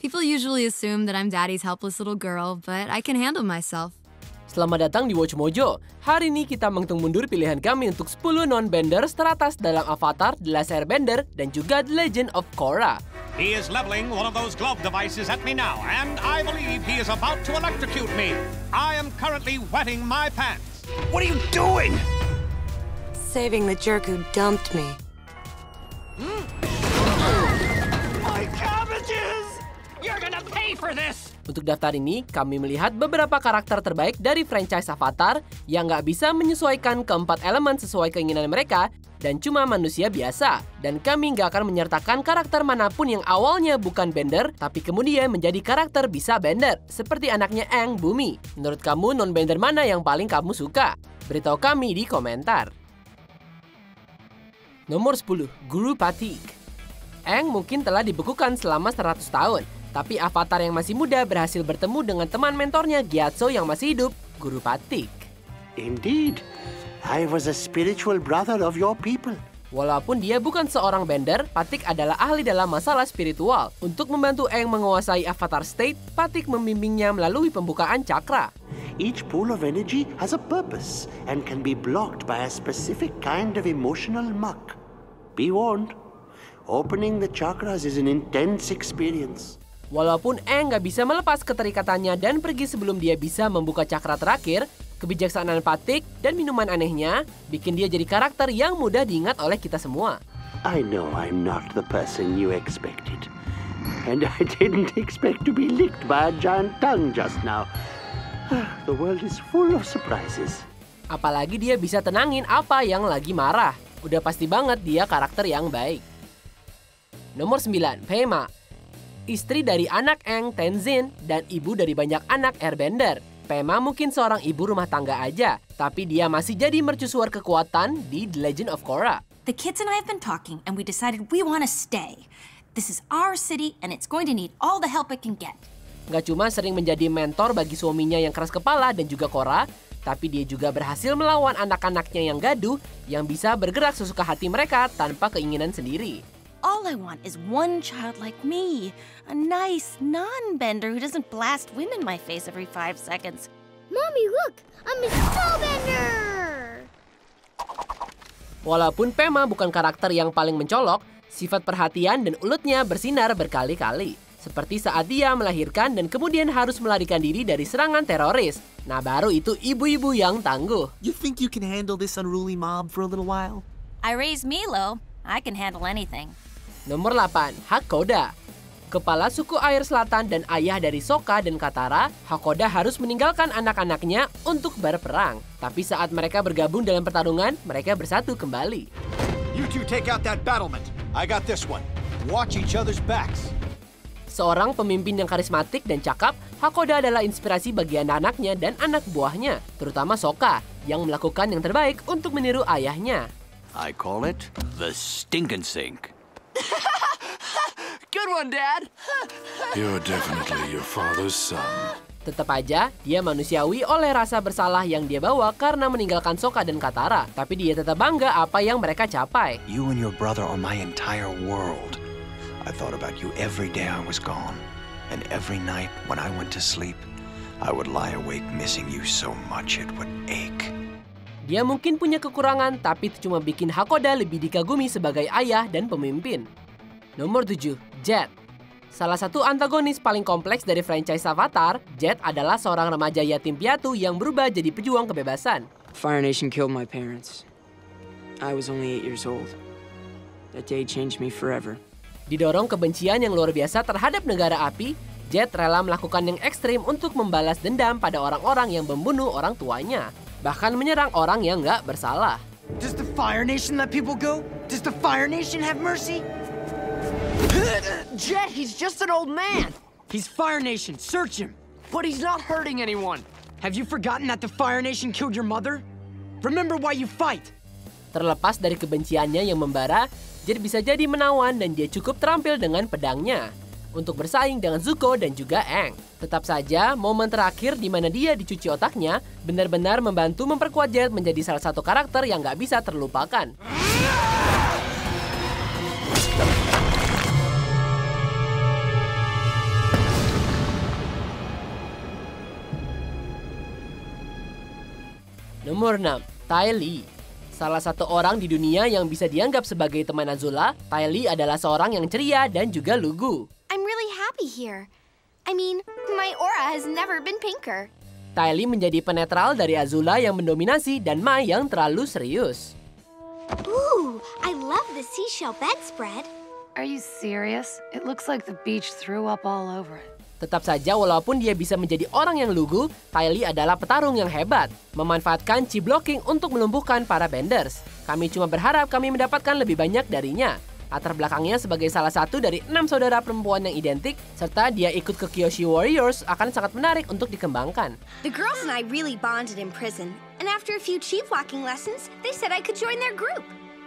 People usually assume that I'm Daddy's helpless little girl, but I can handle myself. Selamat datang di Watch Mojo. Hari ini kita menghitung mundur pilihan kami untuk 10 non-benders teratas dalam Avatar, The Last Airbender, dan juga The Legend of Korra. He is leveling one of those glove devices at me now, and I believe he is about to electrocute me. I am currently wetting my pants. What are you doing? Saving the jerk who dumped me. My cabbages! You're gonna pay for this! Untuk daftar ini, kami melihat beberapa karakter terbaik dari franchise Avatar yang nggak bisa menyesuaikan keempat elemen sesuai keinginan mereka dan cuma manusia biasa. Dan kami nggak akan menyertakan karakter manapun yang awalnya bukan bender, tapi kemudian menjadi karakter bisa bender, seperti anaknya Aang, Bumi. Menurut kamu, non-bender mana yang paling kamu suka? Beritahu kami di komentar. Nomor 10, Guru Patik. Aang mungkin telah dibekukan selama 100 tahun, tapi Avatar yang masih muda berhasil bertemu dengan teman mentornya Gyatso yang masih hidup, Guru Patik. Indeed, I was a spiritual brother of your people. Walaupun dia bukan seorang bender, Patik adalah ahli dalam masalah spiritual. Untuk membantu Aang menguasai Avatar State, Patik membimbingnya melalui pembukaan cakra. Each pool of energy has a purpose and can be blocked by a specific kind of emotional muck. Be warned, opening the chakras is an intense experience. Walaupun Aang nggak bisa melepas keterikatannya dan pergi sebelum dia bisa membuka cakra terakhir, kebijaksanaan Patik dan minuman anehnya bikin dia jadi karakter yang mudah diingat oleh kita semua. I know I'm not the person you expected. And I didn't expect to be licked by a giant tongue just now. The world is full of surprises. Apalagi dia bisa tenangin apa yang lagi marah. Udah pasti banget dia karakter yang baik. Nomor 9, Pema. Istri dari anak Aang, Tenzin, dan ibu dari banyak anak Airbender. Pema mungkin seorang ibu rumah tangga aja, tapi dia masih jadi mercusuar kekuatan di The Legend of Korra. The kids and I have been talking, and we decided we want to stay. This is our city, and it's going to need all the help it can get. Gak cuma sering menjadi mentor bagi suaminya yang keras kepala dan juga Korra, tapi dia juga berhasil melawan anak-anaknya yang gaduh yang bisa bergerak sesuka hati mereka tanpa keinginan sendiri. All I want is one child like me. A nice non-bender who doesn't blast wind in my face every 5 seconds. Mommy, look! I'm a snowbender! Walaupun Pema bukan karakter yang paling mencolok, sifat perhatian dan ulutnya bersinar berkali-kali. Seperti saat dia melahirkan dan kemudian harus melarikan diri dari serangan teroris. Nah, baru itu ibu-ibu yang tangguh. You think you can handle this unruly mob for a little while? I raised Milo. I can handle anything. Nomor 8, Hakoda. Kepala suku air selatan dan ayah dari Sokka dan Katara, Hakoda harus meninggalkan anak-anaknya untuk berperang. Tapi saat mereka bergabung dalam pertarungan, mereka bersatu kembali. You two take out that battlement. I got this one. Watch each other's backs. Seorang pemimpin yang karismatik dan cakap, Hakoda adalah inspirasi bagi anak-anaknya dan anak buahnya, terutama Sokka, yang melakukan yang terbaik untuk meniru ayahnya. I call it the stinkin' sink. Good one, Dad! You're definitely your father's son. Tetap aja, dia manusiawi oleh rasa bersalah yang dia bawa karena meninggalkan Sokka dan Katara. Tapi dia tetap bangga apa yang mereka capai. You and your brother are my entire world. I thought about you every day I was gone. And every night when I went to sleep, I would lie awake missing you so much it would ache. Dia mungkin punya kekurangan, tapi itu cuma bikin Hakoda lebih dikagumi sebagai ayah dan pemimpin. Nomor 7, Jet. Salah satu antagonis paling kompleks dari franchise Avatar, Jet adalah seorang remaja yatim piatu yang berubah jadi pejuang kebebasan. Fire Nation killed my parents. I was only 8 years old. That day changed me forever. Didorong kebencian yang luar biasa terhadap negara api, Jet rela melakukan yang ekstrim untuk membalas dendam pada orang-orang yang membunuh orang tuanya. Bahkan menyerang orang yang nggak bersalah. Does the Fire Nation let people go? Does the Fire Nation have mercy? Jet, he's just an old man. He's Fire Nation, search him. But he's not hurting anyone. Have you forgotten that the Fire Nation killed your mother? Remember why you fight. Terlepas dari kebenciannya yang membara, Jet bisa jadi menawan dan dia cukup terampil dengan pedangnya untuk bersaing dengan Zuko dan juga Aang. Tetap saja, momen terakhir di mana dia dicuci otaknya benar-benar membantu memperkuat Jet menjadi salah satu karakter yang nggak bisa terlupakan. Nomor 6, Ty Lee. Salah satu orang di dunia yang bisa dianggap sebagai teman Azula, Ty Lee adalah seorang yang ceria dan juga lugu. I'm really happy here. I mean, my aura has never been pinker. Ty Lee menjadi penetral dari Azula yang mendominasi dan Mai yang terlalu serius. Ooh, I love the seashell bedspread. Are you serious? It looks like the beach threw up all over it. Tetap saja walaupun dia bisa menjadi orang yang lugu, Ty Lee adalah petarung yang hebat, memanfaatkan chi blocking untuk melumpuhkan para benders. Kami cuma berharap kami mendapatkan lebih banyak darinya. Latar belakangnya sebagai salah satu dari 6 saudara perempuan yang identik, serta dia ikut ke Kyoshi Warriors akan sangat menarik untuk dikembangkan. The girls and I really bonded in prison, and after a few chi blocking lessons, they said I could join their group.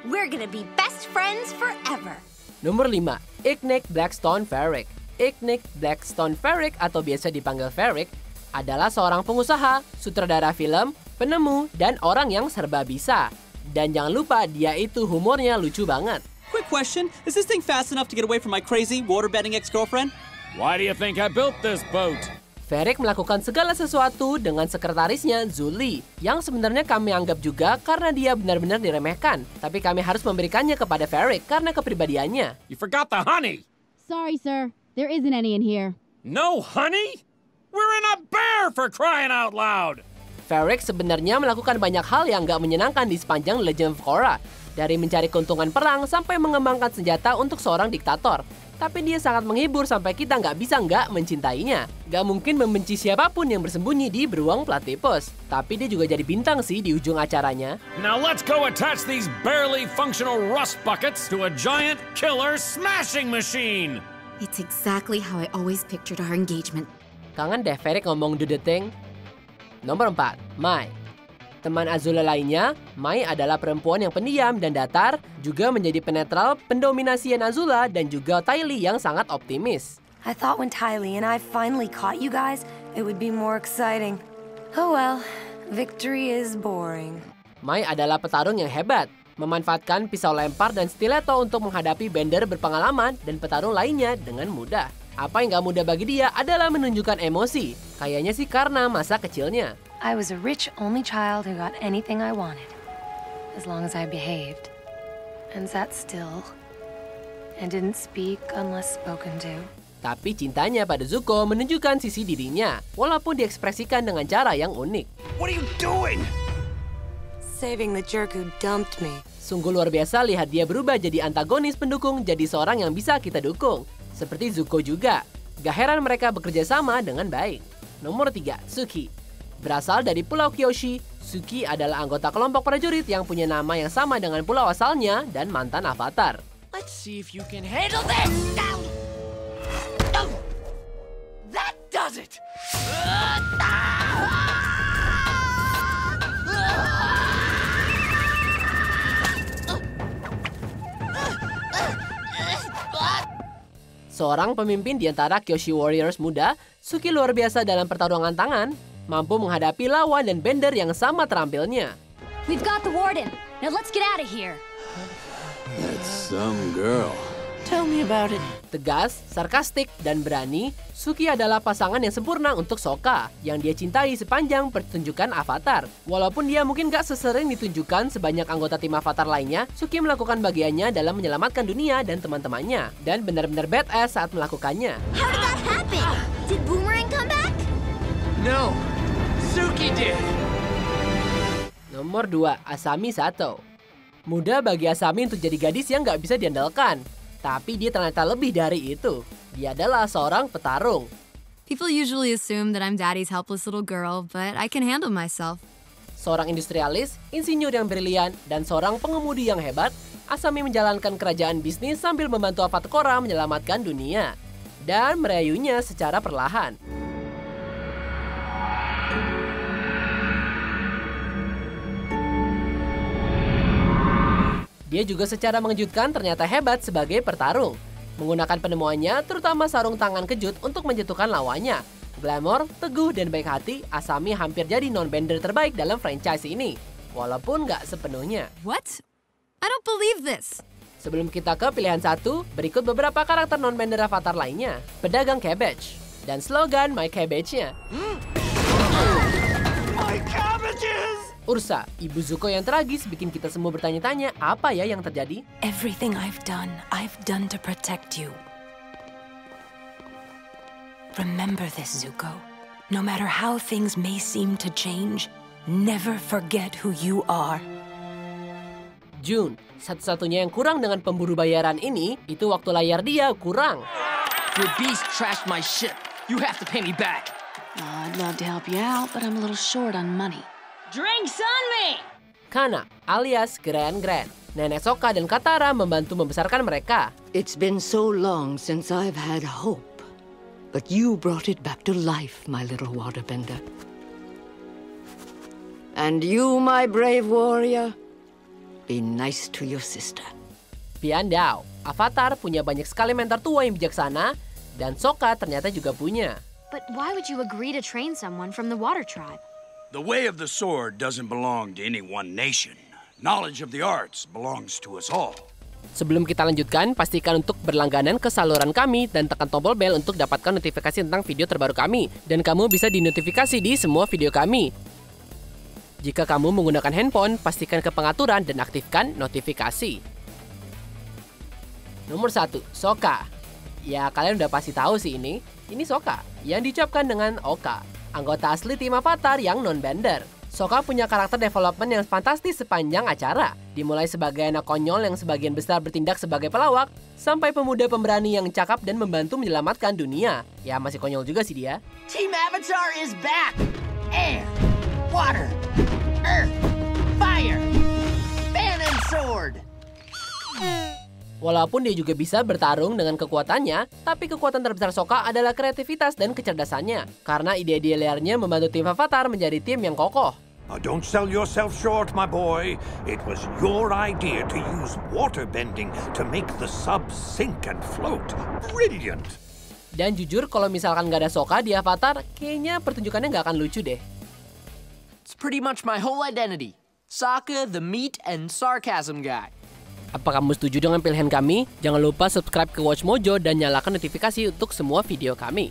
We're gonna be best friends forever. Nomor 5, Ignik Blackstone Ferrick. Ignik Blackstone Ferrick atau biasa dipanggil Ferrick adalah seorang pengusaha, sutradara film, penemu, dan orang yang serba bisa. Dan jangan lupa dia itu humornya lucu banget. Quick question, is this thing fast enough to get away from my crazy waterbending ex-girlfriend? Why do you think I built this boat? Ferrick melakukan segala sesuatu dengan sekretarisnya Zuli, yang sebenarnya kami anggap juga karena dia benar-benar diremehkan. Tapi kami harus memberikannya kepada Ferrick karena kepribadiannya. You forgot the honey! Sorry, sir. There isn't any in here. No honey? We're in a bear for crying out loud! Ferrick sebenarnya melakukan banyak hal yang gak menyenangkan di sepanjang Legend of Korra. Dari mencari keuntungan perang sampai mengembangkan senjata untuk seorang diktator. Tapi dia sangat menghibur sampai kita nggak bisa nggak mencintainya. Nggak mungkin membenci siapapun yang bersembunyi di beruang platypus. Tapi dia juga jadi bintang sih di ujung acaranya. Now let's go attach these barely functional rust buckets to a giant killer smashing machine! It's exactly how I always pictured our engagement. Kangen deh Ferrick ngomong do the thing. Nomor 4, Mai. Teman Azula lainnya, Mai adalah perempuan yang pendiam dan datar, juga menjadi penetral pendominasian Azula dan juga Ty Lee yang sangat optimis. I thought when Ty Lee and I finally caught you guys, it would be more exciting. Oh well, victory is boring. Mai adalah petarung yang hebat, memanfaatkan pisau lempar dan stiletto untuk menghadapi bender berpengalaman dan petarung lainnya dengan mudah. Apa yang gak mudah bagi dia adalah menunjukkan emosi. Kayaknya sih karena masa kecilnya. I was a rich only child who got anything I wanted, as long as I behaved, and sat still, and didn't speak unless spoken to. Tapi cintanya pada Zuko menunjukkan sisi dirinya, walaupun diekspresikan dengan cara yang unik. What are you doing? Saving the jerk who dumped me. Sungguh luar biasa lihat dia berubah jadi antagonis pendukung, jadi seorang yang bisa kita dukung. Seperti Zuko juga. Gak heran mereka bekerja sama dengan baik. Nomor 3, Suki. Berasal dari Pulau Kyoshi, Suki adalah anggota kelompok prajurit yang punya nama yang sama dengan pulau asalnya dan mantan avatar. Let's see if you can handle this! That does it! Seorang pemimpin di antara Kyoshi Warriors muda, Suki luar biasa dalam pertarungan tangan, mampu menghadapi lawan dan bender yang sama terampilnya. We've got the warden. Now let's get out of here. That's some girl. Tell me about it. Tegas, sarkastik, dan berani, Suki adalah pasangan yang sempurna untuk Sokka, yang dia cintai sepanjang pertunjukan Avatar. Walaupun dia mungkin gak sesering ditunjukkan sebanyak anggota tim Avatar lainnya, Suki melakukan bagiannya dalam menyelamatkan dunia dan teman-temannya, dan benar-benar badass saat melakukannya. How did that happen? Did Boomerang come back? No, Suki did. Nomor 2, Asami Sato. Mudah bagi Asami untuk jadi gadis yang gak bisa diandalkan. Tapi dia ternyata lebih dari itu. Dia adalah seorang petarung. People usually assume that I'm daddy's helpless little girl, but I can handle myself. Seorang industrialis, insinyur yang brilian, dan seorang pengemudi yang hebat, Asami menjalankan kerajaan bisnis sambil membantu Avatar Korra menyelamatkan dunia. Dan merayunya secara perlahan. Dia juga secara mengejutkan ternyata hebat sebagai pertarung. Menggunakan penemuannya, terutama sarung tangan kejut untuk menjatuhkan lawannya. Glamor, teguh, dan baik hati, Asami hampir jadi non-bender terbaik dalam franchise ini. Walaupun nggak sepenuhnya. What? I don't believe this. Sebelum kita ke pilihan 1, berikut beberapa karakter non-bender Avatar lainnya. Pedagang cabbage. Dan slogan My Cabbage-nya. My cabbages! Ursa, ibu Zuko yang tragis bikin kita semua bertanya-tanya apa ya yang terjadi? Everything I've done to protect you. Remember this, Zuko. No matter how things may seem to change, never forget who you are. June, satu-satunya yang kurang dengan pemburu bayaran ini, itu waktu layar dia kurang. Your beast trashed my ship. You have to pay me back. I'd love to help you out, but I'm a little short on money. Drinks on me! Kana, alias Gran, nenek Sokka dan Katara membantu membesarkan mereka. It's been so long since I've had hope. But you brought it back to life, my little waterbender. And you, my brave warrior, be nice to your sister. Piandao, Avatar punya banyak sekali mentor tua yang bijaksana, dan Sokka ternyata juga punya. But why would you agree to train someone from the Water Tribe? The way of the sword doesn't belong to any one nation. Knowledge of the arts belongs to us all. Sebelum kita lanjutkan, pastikan untuk berlangganan ke saluran kami dan tekan tombol bel untuk dapatkan notifikasi tentang video terbaru kami. Dan kamu bisa dinotifikasi di semua video kami. Jika kamu menggunakan handphone, pastikan ke pengaturan dan aktifkan notifikasi. Nomor 1, Sokka. Ya, kalian udah pasti tahu sih ini. Ini Sokka, yang diucapkan dengan Oka. Anggota asli tim Avatar yang non-bender. Sokka punya karakter development yang fantastis sepanjang acara. Dimulai sebagai anak konyol yang sebagian besar bertindak sebagai pelawak, sampai pemuda pemberani yang cakap dan membantu menyelamatkan dunia. Ya masih konyol juga sih dia. Team Avatar is back! Air, water, earth, fire, fan and sword! Walaupun dia juga bisa bertarung dengan kekuatannya, tapi kekuatan terbesar Sokka adalah kreativitas dan kecerdasannya. Karena ide-ide liarnya membantu tim Avatar menjadi tim yang kokoh. Now, don't sell yourself short, my boy. It was your idea to use waterbending to make the sub sink and float. Brilliant! Dan jujur, kalau misalkan nggak ada Sokka di Avatar, kayaknya pertunjukannya nggak akan lucu deh. It's pretty much my whole identity. Sokka, the meat and sarcasm guy. Apa kamu setuju dengan pilihan kami? Jangan lupa subscribe ke Watch Mojo dan nyalakan notifikasi untuk semua video kami.